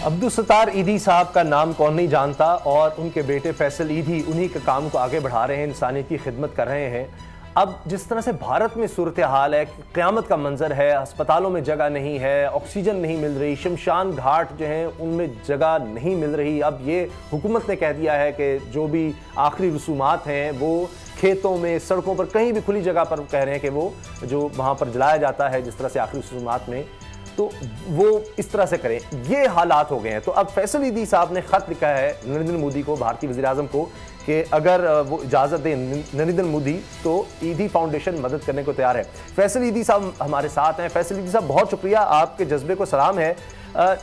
अब्दुल सत्तार ईदी साहब का नाम कौन नहीं जानता, और उनके बेटे फैसल ईदी उन्हीं के काम को आगे बढ़ा रहे हैं, इंसानियत की खिदमत कर रहे हैं। अब जिस तरह से भारत में सूरत हाल है, क़यामत का मंजर है, अस्पतालों में जगह नहीं है, ऑक्सीजन नहीं मिल रही, शमशान घाट जो हैं उनमें जगह नहीं मिल रही। अब ये हुकूमत ने कह दिया है कि जो भी आखिरी रसूमात हैं वो खेतों में, सड़कों पर, कहीं भी खुली जगह पर कह रहे हैं कि वो जो वहाँ पर जलाया जाता है जिस तरह से आखिरी रसूमात में, तो वो इस तरह से करें। ये हालात हो गए हैं। तो अब फैसल ईदी साहब ने ख़त लिखा है नरेंद्र मोदी को, भारतीय वज़ीर आज़म को, कि अगर वो इजाज़त दें नरेंद्र मोदी तो ईदी फाउंडेशन मदद करने को तैयार है। फैसल ईदी साहब हमारे साथ हैं। फैसल ईदी साहब, बहुत शुक्रिया, आपके जज्बे को सलाम है।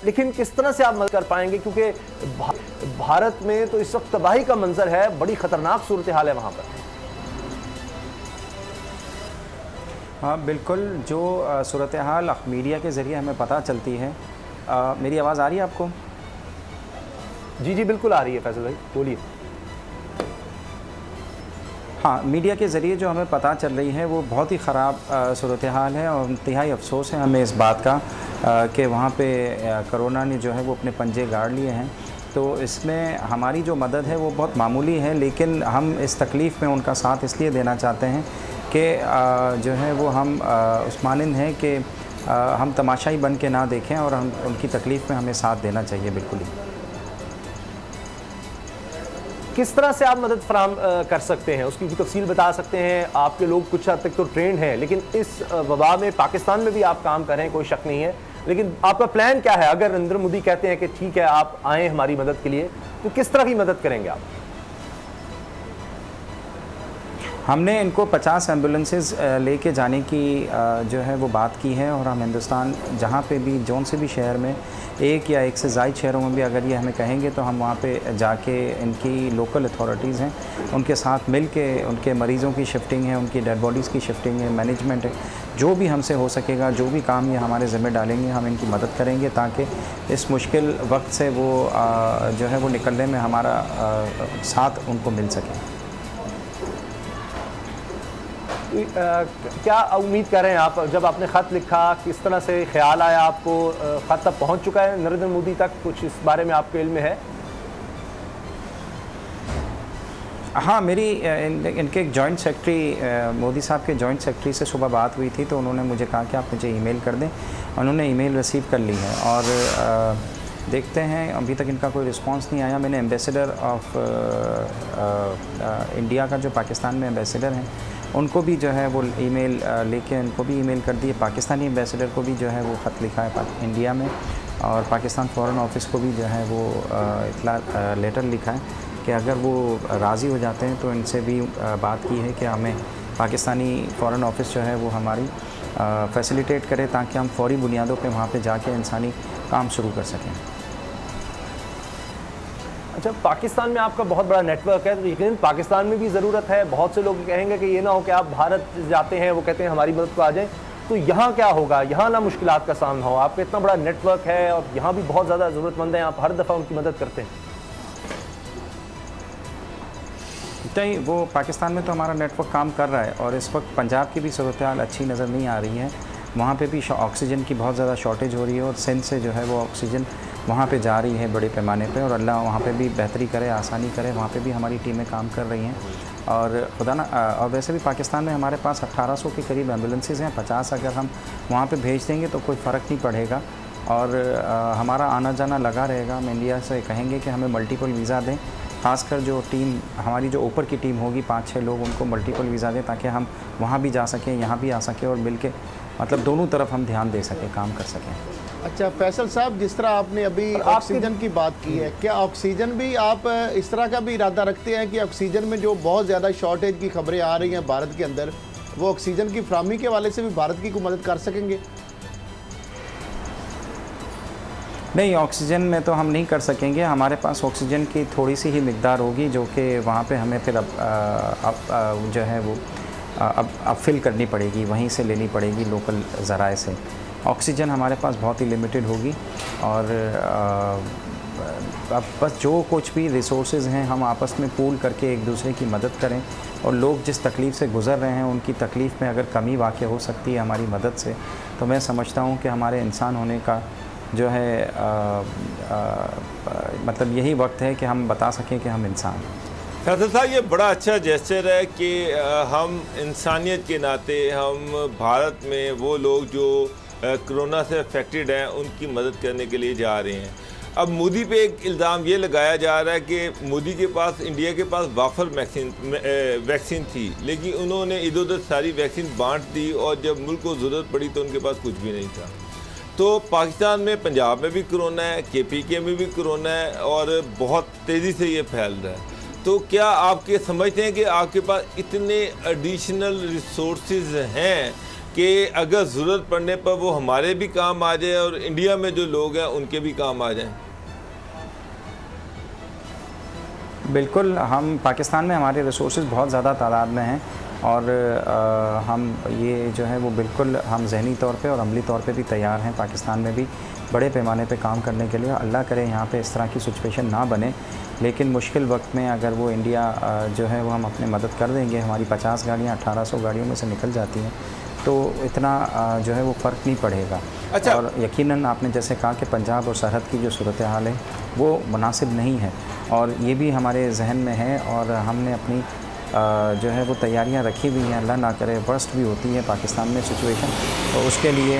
लेकिन किस तरह से आप मदद कर पाएंगे, क्योंकि भारत में तो इस वक्त तबाही का मंजर है, बड़ी ख़तरनाक सूरत हाल है वहाँ पर। हाँ बिल्कुल, जो सूरत हाल मीडिया के ज़रिए हमें पता चलती है। मेरी आवाज़ आ रही है आपको? जी जी बिल्कुल आ रही है फैसल भाई, बोलिए। हाँ, मीडिया के ज़रिए जो हमें पता चल रही है वो बहुत ही ख़राब सूरत हाल है, और इंतहाई अफसोस है हमें इस बात का कि वहाँ पे कोरोना ने जो है वो अपने पंजे गाड़ लिए हैं। तो इसमें हमारी जो मदद है वो बहुत मामूली है, लेकिन हम इस तकलीफ़ में उनका साथ इसलिए देना चाहते हैं कि जो है वो हम उस्मानिंद हैं कि हम तमाशाई बन के ना देखें, और हम उनकी तकलीफ़ में हमें साथ देना चाहिए। बिल्कुल ही। किस तरह से आप मदद फराम कर सकते हैं, उसकी तफसील बता सकते हैं? आपके लोग कुछ हद तक तो ट्रेंड हैं, लेकिन इस वबा में पाकिस्तान में भी आप काम कर रहे हैं, कोई शक नहीं है, लेकिन आपका प्लान क्या है? अगर नरेंद्र मोदी कहते हैं कि ठीक है आप आएँ हमारी मदद के लिए, तो किस तरह की मदद करेंगे आप? हमने इनको 50 एम्बुलेंसेस लेके जाने की जो है वो बात की है, और हम हिंदुस्तान जहाँ पे भी, जौन से भी शहर में, एक या एक से ज़ायद शहरों में भी अगर ये हमें कहेंगे तो हम वहाँ पे जाके इनकी लोकल अथॉरिटीज़ हैं उनके साथ मिल के उनके मरीज़ों की शिफ्टिंग है, उनकी डेड बॉडीज़ की शिफ्टिंग है, मैनेजमेंट है, जो भी हमसे हो सकेगा, जो भी काम ये हमारे ज़िम्मे डालेंगे, हम इनकी मदद करेंगे ताकि इस मुश्किल वक्त से वो जो है वो निकलने में हमारा साथ उनको मिल सके। क्या उम्मीद कर रहे हैं आप? जब आपने ख़त लिखा, किस तरह से ख्याल आया आपको? ख़त अब पहुंच चुका है नरेंद्र मोदी तक, कुछ इस बारे में आपके इल्म में है? हाँ, मेरी इनके एक जॉइंट सेक्रेटरी, मोदी साहब के जॉइंट सेक्रेटरी से सुबह बात हुई थी, तो उन्होंने मुझे कहा कि आप मुझे ईमेल कर दें। उन्होंने ईमेल रिसीव कर ली है, और देखते हैं, अभी तक इनका कोई रिस्पांस नहीं आया। मैंने एम्बेसडर ऑफ इंडिया का, जो पाकिस्तान में एम्बेसडर हैं, उनको भी जो है वो ईमेल लेके उनको भी ईमेल कर दी है। पाकिस्तानी एम्बेसडर को भी जो है वो ख़त लिखा है इंडिया में, और पाकिस्तान फ़ॉरेन ऑफिस को भी जो है वो इतला लेटर लिखा है कि अगर वो राज़ी हो जाते हैं तो इनसे भी बात की है कि हमें पाकिस्तानी फ़ॉरेन ऑफिस जो है वो हमारी फैसिलिटेट करे, ताकि हम फ़ौरी बुनियादों पे वहाँ पे जाके इंसानी काम शुरू कर सकें। अच्छा, पाकिस्तान में आपका बहुत बड़ा नेटवर्क है, तो यकीनन पाकिस्तान में भी ज़रूरत है। बहुत से लोग कहेंगे कि ये ना हो कि आप भारत जाते हैं, वो कहते हैं हमारी मदद को आ जाएं, तो यहाँ क्या होगा? यहाँ ना मुश्किलात का सामना हो। आपका इतना बड़ा नेटवर्क है और यहाँ भी बहुत ज़्यादा ज़रूरतमंद हैं, आप हर दफ़ा उनकी मदद करते हैं। नहीं, वो पाकिस्तान में तो हमारा नेटवर्क काम कर रहा है, और इस वक्त पंजाब की भी सूरत हाल अच्छी नज़र नहीं आ रही है। वहाँ पे भी ऑक्सीजन की बहुत ज़्यादा शॉर्टेज हो रही है, और सिंध से जो है वो ऑक्सीजन वहाँ पे जा रही है बड़े पैमाने पे, और अल्लाह वहाँ पे भी बेहतरी करे, आसानी करे। वहाँ पे भी हमारी टीमें काम कर रही हैं, और खुदा ना, और वैसे भी पाकिस्तान में हमारे पास 1800 के करीब एम्बुलेंसेस हैं। 50 अगर हम वहाँ पे भेज देंगे तो कोई फ़र्क नहीं पड़ेगा, और हमारा आना जाना लगा रहेगा। हम इंडिया से कहेंगे कि हमें मल्टीपल वीज़ा दें, ख़ासकर जो टीम हमारी जो ऊपर की टीम होगी, 5-6 लोग, उनको मल्टीपल वीज़ा दें, ताकि हम वहाँ भी जा सकें, यहाँ भी आ सकें, और मिल के मतलब दोनों तरफ हम ध्यान दे सकें, काम कर सकें। अच्छा फैसल साहब, जिस तरह आपने अभी ऑक्सीजन की बात की है, क्या ऑक्सीजन भी आप इस तरह का भी इरादा रखते हैं कि ऑक्सीजन में जो बहुत ज़्यादा शॉर्टेज की खबरें आ रही हैं भारत के अंदर, वो ऑक्सीजन की फराहमी के हवाले से भी भारत की को मदद कर सकेंगे? नहीं, ऑक्सीजन में तो हम नहीं कर सकेंगे। हमारे पास ऑक्सीजन की थोड़ी सी ही मिकदार होगी, जो कि वहाँ पे हमें फिर अब जो है वो अब फिल करनी पड़ेगी, वहीं से लेनी पड़ेगी लोकल ज़राए से। ऑक्सीजन हमारे पास बहुत ही लिमिटेड होगी, और अब बस जो कुछ भी रिसोर्सेज हैं हम आपस में पूल करके एक दूसरे की मदद करें, और लोग जिस तकलीफ़ से गुज़र रहे हैं उनकी तकलीफ़ में अगर कमी वाक़ई हो सकती है हमारी मदद से, तो मैं समझता हूँ कि हमारे इंसान होने का जो है मतलब यही वक्त है कि हम बता सकें कि हम इंसान हैं। फैसल साहब, ये बड़ा अच्छा जेस्चर है कि हम इंसानियत के नाते हम भारत में वो लोग जो कोरोना से अफेक्टेड हैं उनकी मदद करने के लिए जा रहे हैं। अब मोदी पे एक इल्ज़ाम ये लगाया जा रहा है कि मोदी के पास, इंडिया के पास वाफर वैक्सीन थी, लेकिन उन्होंने इधर उधर सारी वैक्सीन बांट दी और जब मुल्क को ज़रूरत पड़ी तो उनके पास कुछ भी नहीं था। तो पाकिस्तान में, पंजाब में भी कोरोना है, KPK में भी कोरोना है और बहुत तेज़ी से ये फैल रहा है। तो क्या आपके समझते हैं कि आपके पास इतने एडिशनल रिसोर्सेज हैं कि अगर ज़रूरत पड़ने पर वो हमारे भी काम आ जाए और इंडिया में जो लोग हैं उनके भी काम आ जाएं? बिल्कुल, हम पाकिस्तान में हमारे रिसोर्सेज बहुत ज़्यादा तादाद में हैं और हम ये जो है वो बिल्कुल हम ज़हनी तौर पे और अमली तौर पे भी तैयार हैं पाकिस्तान में भी बड़े पैमाने पे काम करने के लिए। अल्लाह करे यहाँ पे इस तरह की सिचुएशन ना बने, लेकिन मुश्किल वक्त में अगर वो इंडिया जो है वो हम अपने मदद कर देंगे। हमारी 50 गाड़ियाँ 1800 गाड़ियों में से निकल जाती हैं तो इतना जो है वो फ़र्क नहीं पड़ेगा। अच्छा। और यकीनन आपने जैसे कहा कि पंजाब और सरहद की जो सूरत हाल है वो मुनासिब नहीं है और ये भी हमारे जहन में है और हमने अपनी जो है वो तैयारियां रखी हुई हैं। अल्लाह ना करे वर्स्ट भी होती है पाकिस्तान में सिचुएशन, तो उसके लिए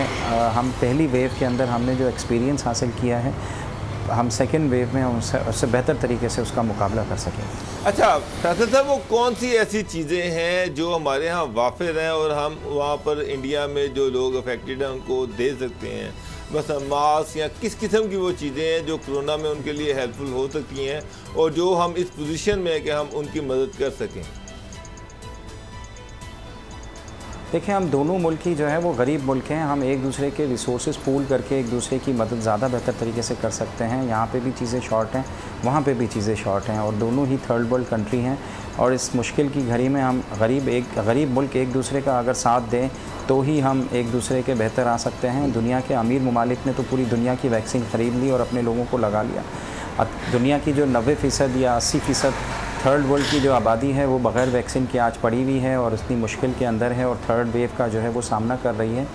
हम पहली वेव के अंदर हमने जो एक्सपीरियंस हासिल किया है, हम सेकेंड वेव में उससे बेहतर तरीके से उसका मुकाबला कर सकें। अच्छा फैसल साहब, वो कौन सी ऐसी चीज़ें हैं जो हमारे यहाँ वाफिर हैं और हम वहाँ पर इंडिया में जो लोग अफेक्टेड हैं उनको दे सकते हैं? बस मास्क या किस किस्म की वो चीज़ें हैं जो कोरोना में उनके लिए हेल्पफुल हो सकती हैं और जो हम इस पोजीशन में है कि हम उनकी मदद कर सकें? देखिए, हम दोनों मुल्क ही जो है वो गरीब मुल्क हैं। हम एक दूसरे के रिसोर्सेज पूल करके एक दूसरे की मदद ज़्यादा बेहतर तरीके से कर सकते हैं। यहाँ पे भी चीज़ें शॉर्ट हैं, वहाँ पे भी चीज़ें शॉर्ट हैं और दोनों ही थर्ड वर्ल्ड कंट्री हैं और इस मुश्किल की घड़ी में हम गरीब मुल्क एक दूसरे का अगर साथ दें तो ही हम एक दूसरे के बेहतर आ सकते हैं। दुनिया के अमीर ममालिक ने तो पूरी दुनिया की वैक्सीन ख़रीद ली और अपने लोगों को लगा लिया। दुनिया की जो 90% या 80% थर्ड वर्ल्ड की जो आबादी है वो बग़ैर वैक्सीन की आज पड़ी हुई है और इतनी मुश्किल के अंदर है और थर्ड वेव का जो है वो सामना कर रही है।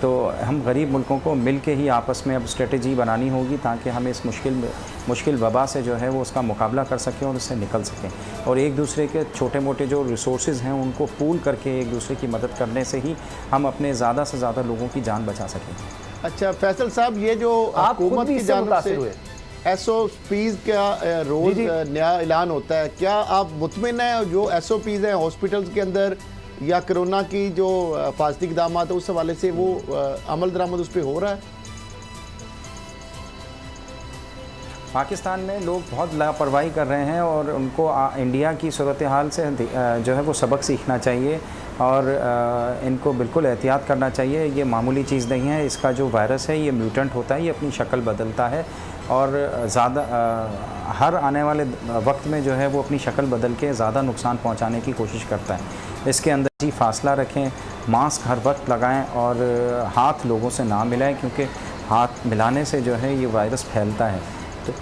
तो हम गरीब मुल्कों को मिल के ही आपस में अब स्ट्रेटजी बनानी होगी ताकि हम इस मुश्किल वबा से जो है वो उसका मुकाबला कर सकें और उससे निकल सकें और एक दूसरे के छोटे मोटे जो रिसोर्सेज हैं उनको पूल करके एक दूसरे की मदद करने से ही हम अपने ज़्यादा से ज़्यादा लोगों की जान बचा सकें। अच्छा फैसल साहब, ये जो हुकूमत की जानिब से SOPs का रोज़ नया ऐलान होता है, क्या आप मुतमिन हैं जो SOPs हैं हॉस्पिटल्स के अंदर या कोरोना की जो हिफाजती इक़दाम है उस हवाले से वो अमल दरामद उस पर हो रहा है? पाकिस्तान में लोग बहुत लापरवाही कर रहे हैं और उनको इंडिया की सूरत हाल से जो है वो सबक सीखना चाहिए और इनको बिल्कुल एहतियात करना चाहिए। ये मामूली चीज़ नहीं है, इसका जो वायरस है ये म्यूटेंट होता है, ये अपनी शक्ल बदलता है और ज़्यादा हर आने वाले वक्त में जो है वो अपनी शक्ल बदल के ज़्यादा नुकसान पहुंचाने की कोशिश करता है। इसके अंदर ही फासला रखें, मास्क हर वक्त लगाएं और हाथ लोगों से ना मिलाएं क्योंकि हाथ मिलाने से जो है ये वायरस फैलता है। तो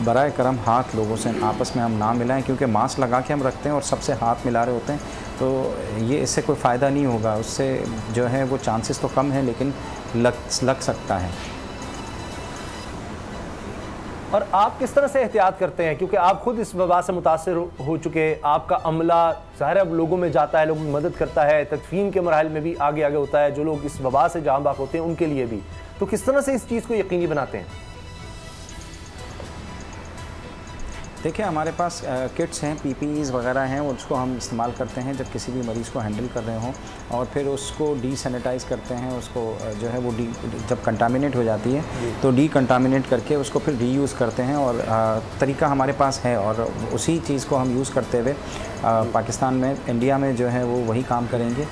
बराए करम हाथ लोगों से आपस में हम ना मिलाएं क्योंकि मास्क लगा के हम रखते हैं और सबसे हाथ मिला रहे होते हैं, तो ये इससे कोई फ़ायदा नहीं होगा। उससे जो है वो चांसेस तो कम है लेकिन लग सकता है। और आप किस तरह से एहतियात करते हैं, क्योंकि आप खुद इस वबा से मुतासर हो चुके, आपका अमला ज़ाहिर अब लोगों में जाता है, लोगों की मदद करता है, तदफीन के मराहल में भी आगे होता है, जो लोग इस वबा से जाँ बाक होते हैं उनके लिए भी, तो किस तरह से इस चीज़ को यकीनी बनाते हैं? देखिए, हमारे पास किट्स हैं, PPEs वगैरह हैं, उसको हम इस्तेमाल करते हैं जब किसी भी मरीज़ को हैंडल कर रहे हों और फिर उसको डीसैनिटाइज़ करते हैं। उसको जो है वो जब कंटामिनेट हो जाती है तो डीकंटामिनेट करके उसको फिर रीयूज़ करते हैं और तरीका हमारे पास है और उसी चीज़ को हम यूज़ करते हुए पाकिस्तान में, इंडिया में जो है वो वही काम करेंगे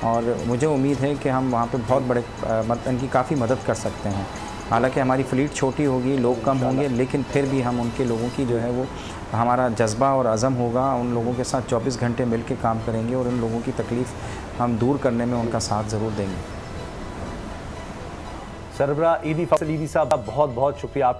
और मुझे उम्मीद है कि हम वहाँ पर बहुत बड़े इनकी काफ़ी मदद कर सकते हैं। हालांकि हमारी फ़्लीट छोटी होगी, लोग कम होंगे, लेकिन फिर भी हम उनके लोगों की जो है वो हमारा जज्बा और अज़म होगा, उन लोगों के साथ 24 घंटे मिल के काम करेंगे और उन लोगों की तकलीफ़ हम दूर करने में उनका साथ ज़रूर देंगे। सरबराह ईदी साहब, बहुत बहुत शुक्रिया आपका।